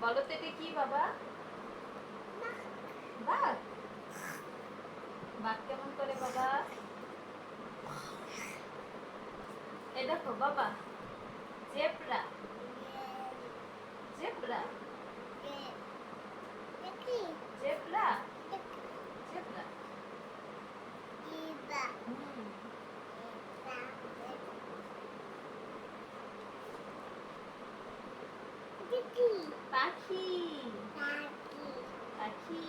বলো তো এটা কি বাবা? বাঘ? বাঘ কেমন করে বাবা? এই দেখো বাবা, জেব্রা। জেব্রা? জেব্রা? জেব্রা? হুম। পাখি। পাখি।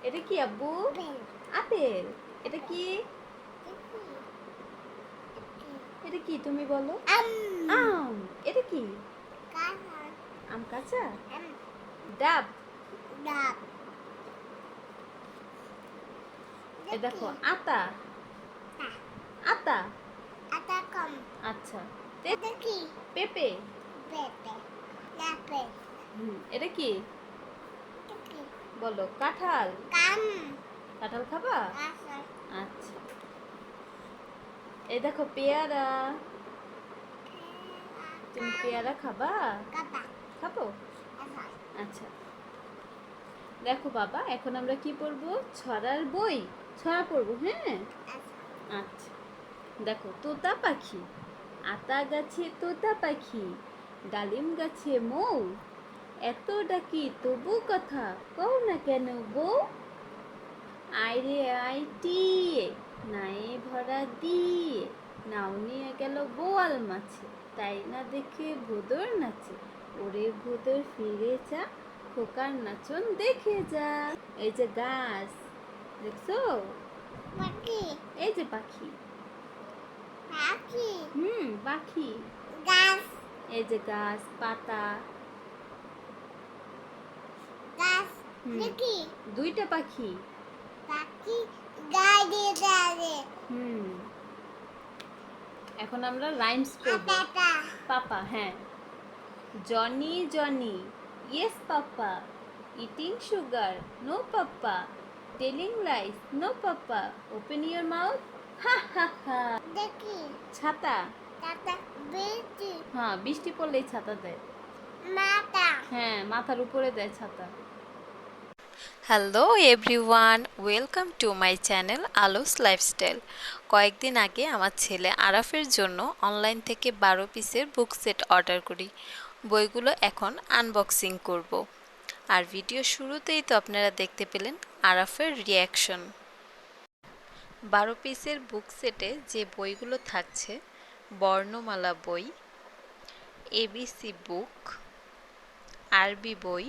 এটা কি আব্বু? আপেল। এটা কি? এটা কি তুমি বলো? আম। এটা কি? আম কাঁচা? ডাব। এ দেখো আতা। আতা। আচ্ছা। পেঁপে। এটা কি বলো? কাঁঠাল। কাঁঠাল খাবা? আচ্ছা। এই দেখো পেয়ারা। তুমি পেয়ারা খাবা? খাবো। আচ্ছা। দেখো বাবা, এখন আমরা কি পড়বো? ছড়ার বই। ছড়া পড়বো, হ্যাঁ? আচ্ছা। দেখো, তোতা পাখি। আতা গাছে তোতা পাখি, ডালিম গাছে মৌ, এত ডাকি তবু কথা কও না কেন বউ? আইরে আইটিয়ে নায়ে ভরা দিয়ে, নাও নিয়ে গেল বোয়াল মাছে, তাই না দেখে ভোদর নাচে, ওরে ভোদর ফিরে যা, খোকার নাচন দেখে যা। এই যে গাছ, দেখছো? এই যে পাখি। পাখি। এই যে গাছ, পাতা। দুইটা পাখি। হুম। এখন আমরা রাইমস করব। পাপা, হ্যাঁ। Johnny Johnny, yes papa, eating sugar, no papa, telling lies, no papa, open your mouth, ha ha ha. ছাতা। হ্যাঁ, বৃষ্টি পড়লেই ছাতা দেয়। হ্যাঁ, মাথার উপরে দেয় ছাতা। Hello everyone, welcome to my channel Alos lifestyle. কয়েকদিন আগে আমার ছেলে আরাফের জন্য অনলাইন থেকে 12 পিসের বুক সেট অর্ডার করি। বইগুলো এখন আনবক্সিং করব। আর ভিডিও শুরুতেই তো আপনারা দেখতে পেলেন আরাফের রিয়াকশন। 12 পিসের বুক সেটে যে বইগুলো থাকছে: বর্ণমালা বই, এবিসি বুক, আরবি বই,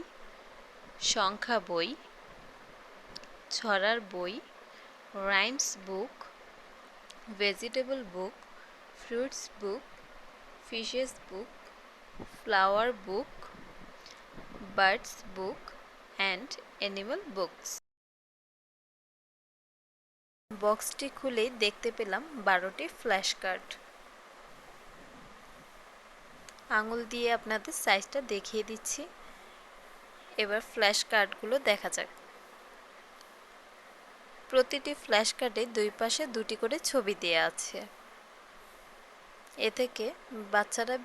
সংখ্যা বই, ছড়ার বই, rhymes book, vegetable book, fruits book, fishes book, flower book, birds book and animal books. বক্সটি খুলেই দেখতে পেলাম 12টি ফ্ল্যাশ কার্ড। আঙুল দিয়ে আপনাদের সাইজটা দেখিয়ে দিচ্ছি। এবার ফ্ল্যাশ কার্ডগুলো দেখা যাক। প্রতিটি ফ্ল্যাশ কার্ডে দুই পাশে দুটি করে ছবি দেওয়া আছে। এ থেকে বাচ্চারা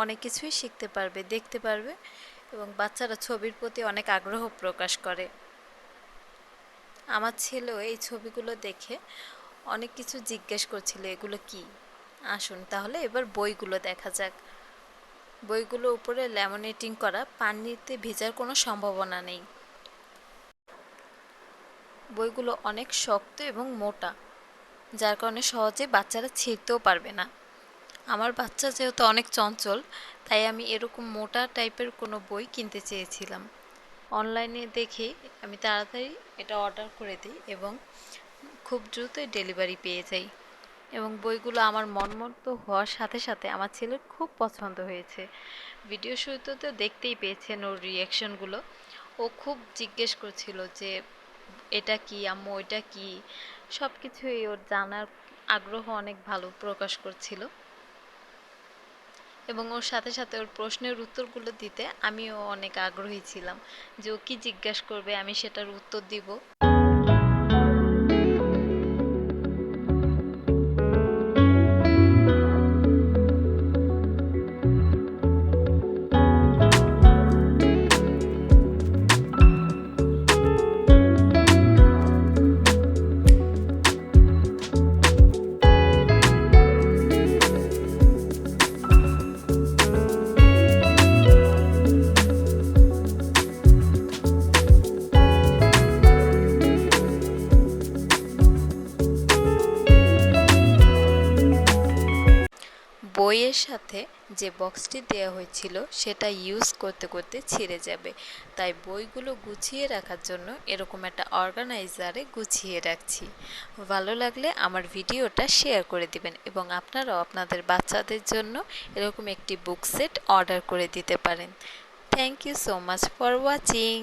অনেক কিছুই শিখতে পারবে, দেখতে পারবে, এবং বাচ্চারা ছবির প্রতি অনেক আগ্রহ প্রকাশ করে। আমার ছেলেও এই ছবিগুলো দেখে অনেক কিছু জিজ্ঞেস করছিল, এগুলো কি। আসুন তাহলে এবার বইগুলো দেখা যাক। বইগুলো উপরে ল্যামিনেটিং করা, পানিতে ভেজার কোনো সম্ভাবনা নেই। বইগুলো অনেক শক্ত এবং মোটা, যার কারণে সহজে বাচ্চারা ছিঁড়তেও পারবে না। আমার বাচ্চা যেহেতু অনেক চঞ্চল, তাই আমি এরকম মোটা টাইপের কোনো বই কিনতে চেয়েছিলাম। অনলাইনে দেখে আমি তাড়াতাড়ি এটা অর্ডার করে দিই এবং খুব দ্রুতই ডেলিভারি পেয়ে যাই। এবং বইগুলো আমার মনমতো হওয়ার সাথে সাথে আমার ছেলের খুব পছন্দ হয়েছে। ভিডিও শুরুতে তো দেখতেই পেয়েছেন ওর রিয়াকশনগুলো। ও খুব জিজ্ঞেস করছিল যে এটা কি আম্মু, ওইটা কি। সব কিছুই ওর জানার আগ্রহ অনেক ভালো প্রকাশ করছিল। এবং ওর সাথে সাথে ওর প্রশ্নের উত্তরগুলো দিতে আমিও অনেক আগ্রহী ছিলাম যে ও কী জিজ্ঞাসা করবে, আমি সেটার উত্তর দিব। বইয়ের সাথে যে বক্সটি দেওয়া হয়েছিল সেটা ইউজ করতে করতে ছিঁড়ে যাবে, তাই বইগুলো গুছিয়ে রাখার জন্য এরকম একটা অর্গানাইজারে গুছিয়ে রাখছি। ভালো লাগলে আমার ভিডিওটা শেয়ার করে দিবেন এবং আপনারাও আপনাদের বাচ্চাদের জন্য এরকম একটি বুক সেট অর্ডার করে দিতে পারেন। Thank you so much for watching.